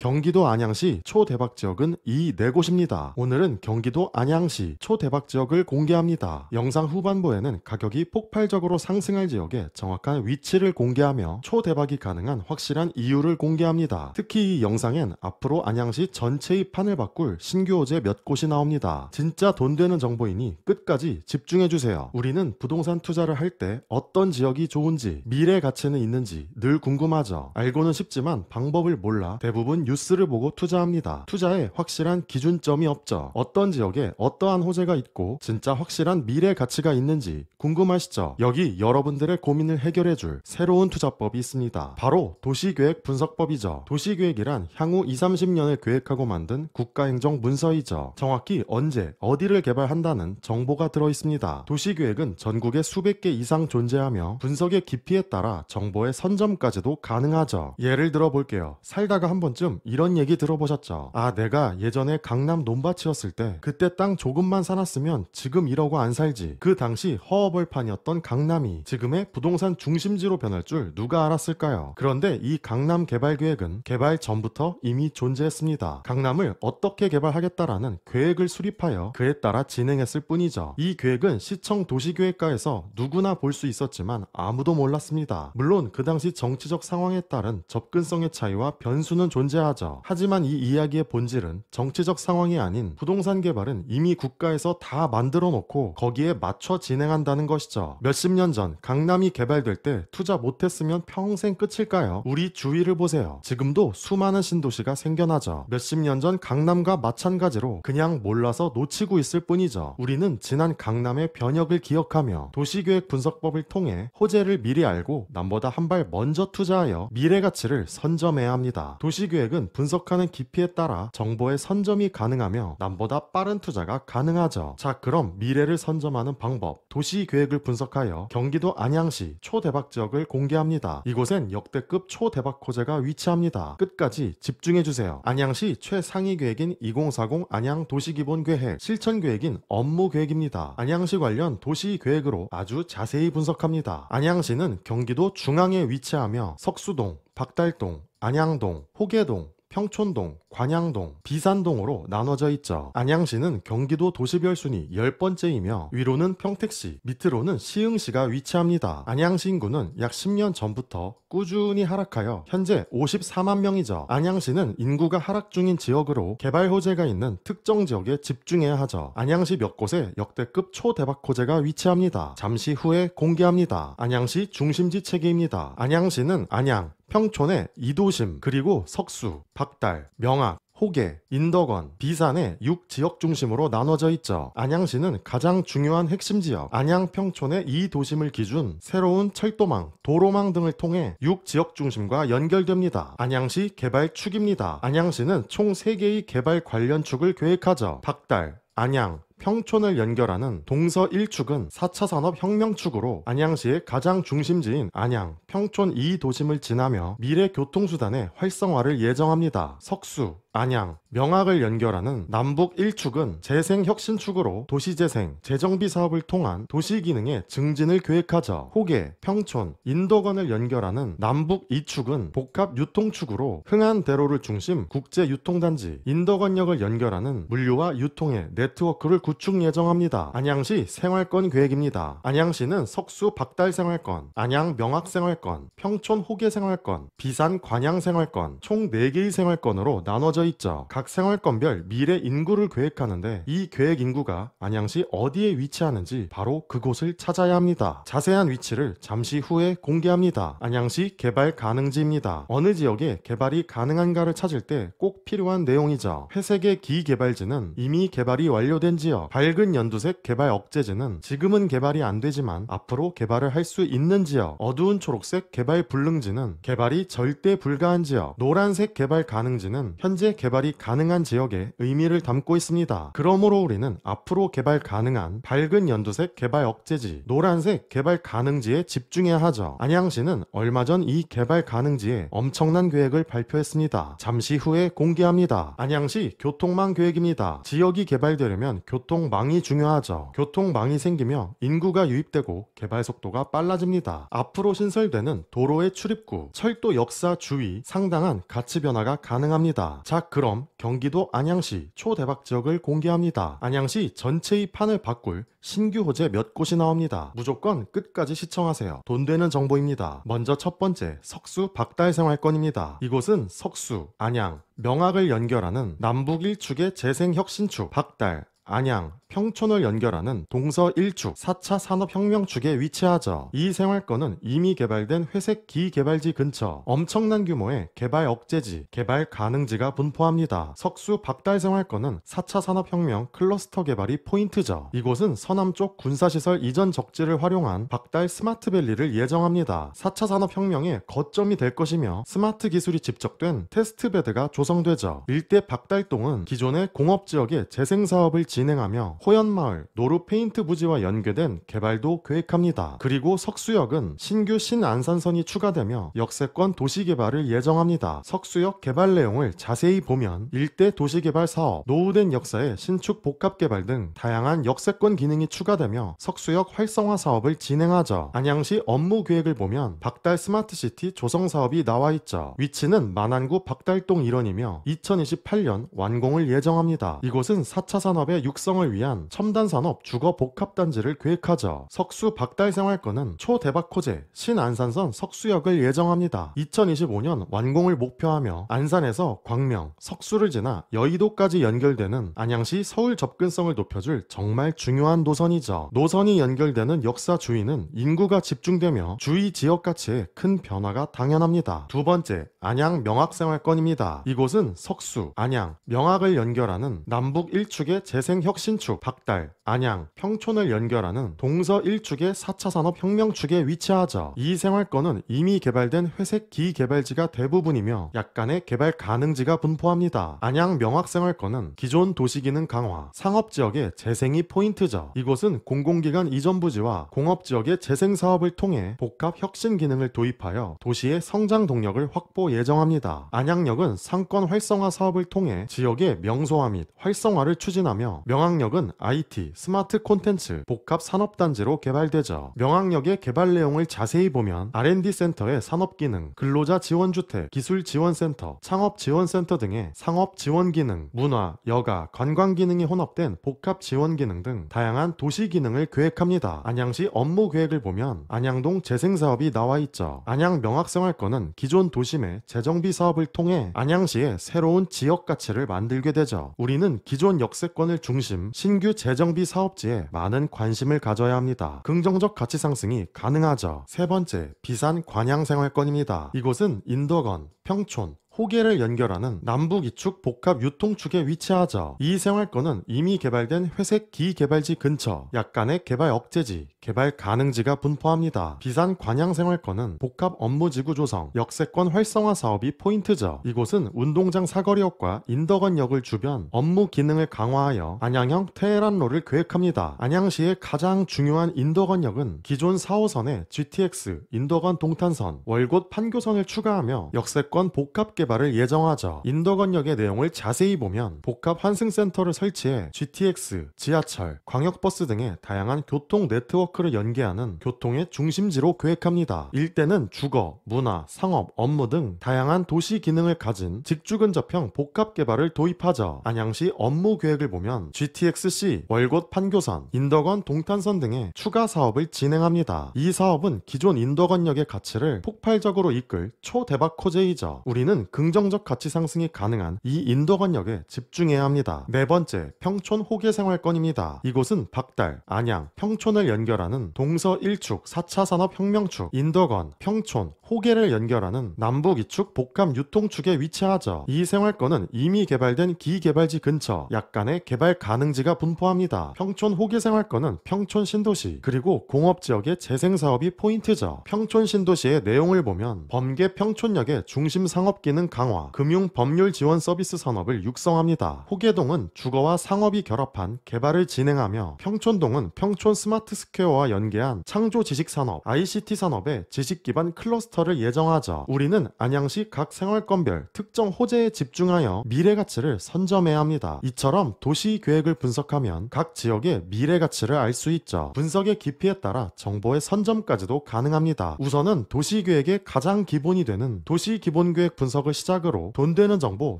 경기도 안양시 초대박 지역은 이 네 곳입니다. 오늘은 경기도 안양시 초대박 지역을 공개합니다. 영상 후반부에는 가격이 폭발적으로 상승할 지역의 정확한 위치를 공개하며 초대박이 가능한 확실한 이유를 공개합니다. 특히 이 영상엔 앞으로 안양시 전체의 판을 바꿀 신규 호재 몇 곳이 나옵니다. 진짜 돈 되는 정보이니 끝까지 집중해주세요. 우리는 부동산 투자를 할 때 어떤 지역이 좋은지, 미래 가치는 있는지 늘 궁금하죠. 알고는 싶지만 방법을 몰라 대부분 뉴스를 보고 투자합니다. 투자에 확실한 기준점이 없죠. 어떤 지역에 어떠한 호재가 있고 진짜 확실한 미래 가치가 있는지 궁금하시죠? 여기 여러분들의 고민을 해결해줄 새로운 투자법이 있습니다. 바로 도시계획 분석법이죠. 도시계획이란 향후 20-30년을 계획하고 만든 국가행정 문서이죠. 정확히 언제 어디를 개발한다는 정보가 들어있습니다. 도시계획은 전국에 수백 개 이상 존재하며 분석의 깊이에 따라 정보의 선점까지도 가능하죠. 예를 들어 볼게요. 살다가 한 번쯤 이런 얘기 들어보셨죠? 아, 내가 예전에 강남 논밭이었을 때 그때 땅 조금만 사놨으면 지금 이러고 안 살지. 그 당시 허허벌판이었던 강남이 지금의 부동산 중심지로 변할 줄 누가 알았을까요? 그런데 이 강남 개발 계획은 개발 전부터 이미 존재했습니다. 강남을 어떻게 개발하겠다라는 계획을 수립하여 그에 따라 진행했을 뿐이죠. 이 계획은 시청 도시계획과에서 누구나 볼 수 있었지만 아무도 몰랐습니다. 물론 그 당시 정치적 상황에 따른 접근성의 차이와 변수는 존재하죠. 하지만 이 이야기의 본질은 정치적 상황이 아닌 부동산 개발은 이미 국가에서 다 만들어 놓고 거기에 맞춰 진행한다는 것이죠. 몇십 년 전 강남이 개발될 때 투자 못했으면 평생 끝일까요? 우리 주위를 보세요. 지금도 수많은 신도시가 생겨나죠. 몇십 년 전 강남과 마찬가지로 그냥 몰라서 놓치고 있을 뿐이죠. 우리는 지난 강남의 변혁을 기억하며 도시계획 분석법을 통해 호재를 미리 알고 남보다 한 발 먼저 투자하여 미래 가치를 선점해야 합니다. 도시계획은 분석하는 깊이에 따라 정보의 선점이 가능하며 남보다 빠른 투자가 가능하죠. 자, 그럼 미래를 선점하는 방법, 도시계획을 분석하여 경기도 안양시 초대박 지역을 공개합니다. 이곳엔 역대급 초대박 호재가 위치합니다. 끝까지 집중해주세요. 안양시 최상위 계획인 2040 안양 도시기본계획, 실천계획인 업무계획입니다. 안양시 관련 도시계획으로 아주 자세히 분석합니다. 안양시는 경기도 중앙에 위치하며 석수동, 박달동, 안양동, 호계동, 평촌동, 관양동, 비산동으로 나눠져 있죠. 안양시는 경기도 도시별 순위 10번째이며 위로는 평택시, 밑으로는 시흥시가 위치합니다. 안양시 인구는 약 10년 전부터 꾸준히 하락하여 현재 54만 명이죠. 안양시는 인구가 하락 중인 지역으로 개발 호재가 있는 특정 지역에 집중해야 하죠. 안양시 몇 곳에 역대급 초대박 호재가 위치합니다. 잠시 후에 공개합니다. 안양시 중심지 체계입니다. 안양시는 안양, 평촌의 2도심, 그리고 석수, 박달, 명악, 호계, 인덕원, 비산의 6지역 중심으로 나눠져 있죠. 안양시는 가장 중요한 핵심 지역, 안양, 평촌의 2도심을 기준 새로운 철도망, 도로망 등을 통해 6지역 중심과 연결됩니다. 안양시 개발 축입니다. 안양시는 총 3개의 개발 관련 축을 계획하죠. 박달, 안양, 평촌을 연결하는 동서 1축은 4차 산업혁명축으로 안양시의 가장 중심지인 안양, 평촌 2도심을 지나며 미래 교통수단의 활성화를 예정합니다. 석수, 안양, 명악을 연결하는 남북 1축은 재생혁신축으로 도시재생, 재정비 사업을 통한 도시기능의 증진을 계획하죠. 호계, 평촌, 인덕원을 연결하는 남북 2축은 복합유통축으로 흥한대로를 중심 국제유통단지, 인덕원역을 연결하는 물류와 유통의 네트워크를 구축 예정합니다. 안양시 생활권 계획입니다. 안양시는 석수 박달 생활권, 안양 명악 생활권, 평촌 호계 생활권, 비산 관양 생활권, 총 4개의 생활권으로 나눠져 있죠. 각 생활권별 미래 인구를 계획하는데 이 계획 인구가 안양시 어디에 위치하는지 바로 그곳을 찾아야 합니다. 자세한 위치를 잠시 후에 공개합니다. 안양시 개발 가능지입니다. 어느 지역에 개발이 가능한가를 찾을 때 꼭 필요한 내용이죠. 회색의 기개발지는 이미 개발이 완료된 지역, 밝은 연두색 개발 억제지는 지금은 개발이 안 되지만 앞으로 개발을 할 수 있는 지역, 어두운 초록색 개발 불능지는 개발이 절대 불가한 지역, 노란색 개발 가능지는 현재 개발이 가능한 지역에 의미를 담고 있습니다. 그러므로 우리는 앞으로 개발 가능한 밝은 연두색 개발 억제지, 노란색 개발 가능지에 집중해야 하죠. 안양시는 얼마 전 이 개발 가능지에 엄청난 계획을 발표했습니다. 잠시 후에 공개합니다. 안양시 교통망 계획입니다. 지역이 개발되려면 교통망이 중요하죠. 교통망이 생기며 인구가 유입되고 개발 속도가 빨라집니다. 앞으로 신설되는 도로의 출입구, 철도 역사 주위 상당한 가치 변화가 가능합니다. 자, 그럼 경기도 안양시 초대박 지역을 공개합니다. 안양시 전체의 판을 바꿀 신규 호재 몇 곳이 나옵니다. 무조건 끝까지 시청하세요. 돈 되는 정보입니다. 먼저 첫 번째, 석수 박달 생활권입니다. 이곳은 석수, 안양, 명학을 연결하는 남북 1축의 재생혁신축 박달, 안양, 평촌을 연결하는 동서 1축 4차 산업혁명축에 위치하죠. 이 생활권은 이미 개발된 회색 기개발지 근처 엄청난 규모의 개발 억제지, 개발 가능지가 분포합니다. 석수 박달 생활권은 4차 산업혁명 클러스터 개발이 포인트죠. 이곳은 서남쪽 군사시설 이전 적지를 활용한 박달 스마트밸리를 예정합니다. 4차 산업혁명의 거점이 될 것이며 스마트 기술이 집적된 테스트베드가 조성되죠. 일대 박달동은 기존의 공업지역의 재생사업을 진행하며 호연마을, 노루페인트 부지와 연계된 개발도 계획합니다. 그리고 석수역은 신규 신안산선이 추가되며 역세권 도시개발을 예정합니다. 석수역 개발 내용을 자세히 보면 일대 도시개발 사업, 노후된 역사의 신축 복합개발 등 다양한 역세권 기능이 추가되며 석수역 활성화 사업을 진행하죠. 안양시 업무 계획을 보면 박달 스마트시티 조성 사업이 나와 있죠. 위치는 만안구 박달동 일원이며 2028년 완공을 예정합니다. 이곳은 4차 산업의 육성을 위한 첨단산업 주거복합단지를 계획하죠. 석수 박달 생활권은 초대박 호재 신안산선 석수역을 예정합니다. 2025년 완공을 목표하며 안산에서 광명, 석수를 지나 여의도까지 연결되는 안양시 서울 접근성을 높여줄 정말 중요한 노선이죠. 노선이 연결되는 역사 주위는 인구가 집중되며 주위 지역 가치에 큰 변화가 당연합니다. 두 번째, 안양 명학생활권입니다. 이곳은 석수, 안양, 명학을 연결하는 남북 1축의 재생혁신축 박달, 안양, 평촌을 연결하는 동서 1축의 4차 산업혁명축에 위치하죠. 이 생활권은 이미 개발된 회색 기개발지가 대부분이며 약간의 개발 가능지가 분포합니다. 안양 명학생활권은 기존 도시기능 강화, 상업지역의 재생이 포인트죠. 이곳은 공공기관 이전 부지와 공업지역의 재생사업을 통해 복합혁신 기능을 도입하여 도시의 성장 동력을 확보 예정합니다. 안양역은 상권 활성화 사업을 통해 지역의 명소화 및 활성화를 추진하며 명학역은 IT, 스마트 콘텐츠, 복합 산업단지로 개발되죠. 명학역의 개발 내용을 자세히 보면 R&D 센터의 산업기능, 근로자 지원주택, 기술지원센터, 창업지원센터 등의 상업지원기능, 문화, 여가, 관광기능이 혼합된 복합지원기능 등 다양한 도시기능을 계획합니다. 안양시 업무 계획을 보면 안양동 재생사업이 나와 있죠. 안양 명학생활권은 기존 도심의 재정비 사업을 통해 안양시의 새로운 지역가치를 만들게 되죠. 우리는 기존 역세권을 중심 신규 재정비 사업지에 많은 관심을 가져야 합니다. 긍정적 가치 상승이 가능하죠. 세 번째, 비산 관양생활권입니다. 이곳은 인덕원, 평촌, 호계를 연결하는 남북 2축 복합 유통축에 위치하죠. 이 생활권은 이미 개발된 회색 기개발지 근처 약간의 개발 억제지, 개발 가능지가 분포합니다. 비산 관양생활권은 복합 업무지구 조성, 역세권 활성화 사업이 포인트죠. 이곳은 운동장 사거리역과 인덕원역을 주변 업무 기능을 강화하여 안양형 테헤란로를 계획합니다. 안양시의 가장 중요한 인덕원역은 기존 4호선에 GTX, 인덕원 동탄선, 월곶 판교선을 추가하며 역세권 복합 개발을 예정하죠. 인덕원역의 내용을 자세히 보면 복합 환승센터를 설치해 GTX, 지하철, 광역버스 등의 다양한 교통 네트워크를 연계하는 교통의 중심지로 계획합니다. 일대는 주거, 문화, 상업, 업무 등 다양한 도시 기능을 가진 직주근접형 복합 개발을 도입하죠. 안양시 업무 계획을 보면 GTX-C, 월곶 판교선, 인덕원 동탄선 등의 추가 사업을 진행합니다. 이 사업은 기존 인덕원역의 가치를 폭발적으로 이끌 초대박 호재이죠. 우리는 긍정적 가치 상승이 가능한 이 인덕원역에 집중해야 합니다. 네 번째, 평촌 호계생활권입니다. 이곳은 박달, 안양, 평촌을 연결하는 동서 1축 4차 산업혁명축, 인덕원, 평촌, 호계를 연결하는 남북 2축 복합 유통축에 위치하죠. 이 생활권은 이미 개발된 기개발지 근처 약간의 개발 가능지가 분포합니다. 평촌 호계생활권은 평촌 신도시 그리고 공업지역의 재생사업이 포인트죠. 평촌 신도시의 내용을 보면 범계 평촌역의 중심 상업기능 강화, 금융 법률 지원 서비스 산업을 육성합니다. 호계동은 주거와 상업이 결합한 개발을 진행하며 평촌동은 평촌 스마트 스퀘어와 연계한 창조 지식산업, ICT 산업의 지식기반 클러스터 클러스터를 예정하죠. 우리는 안양시 각 생활권별 특정 호재에 집중하여 미래 가치를 선점해야 합니다. 이처럼 도시 계획을 분석하면 각 지역의 미래 가치를 알 수 있죠. 분석의 깊이에 따라 정보의 선점까지도 가능합니다. 우선은 도시 계획의 가장 기본이 되는 도시 기본 계획 분석을 시작으로 돈 되는 정보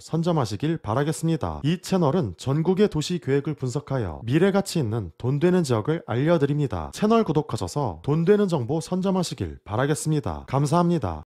선점하시길 바라겠습니다. 이 채널은 전국의 도시 계획을 분석하여 미래 가치 있는 돈 되는 지역을 알려드립니다. 채널 구독하셔서 돈 되는 정보 선점하시길 바라겠습니다. 감사합니다.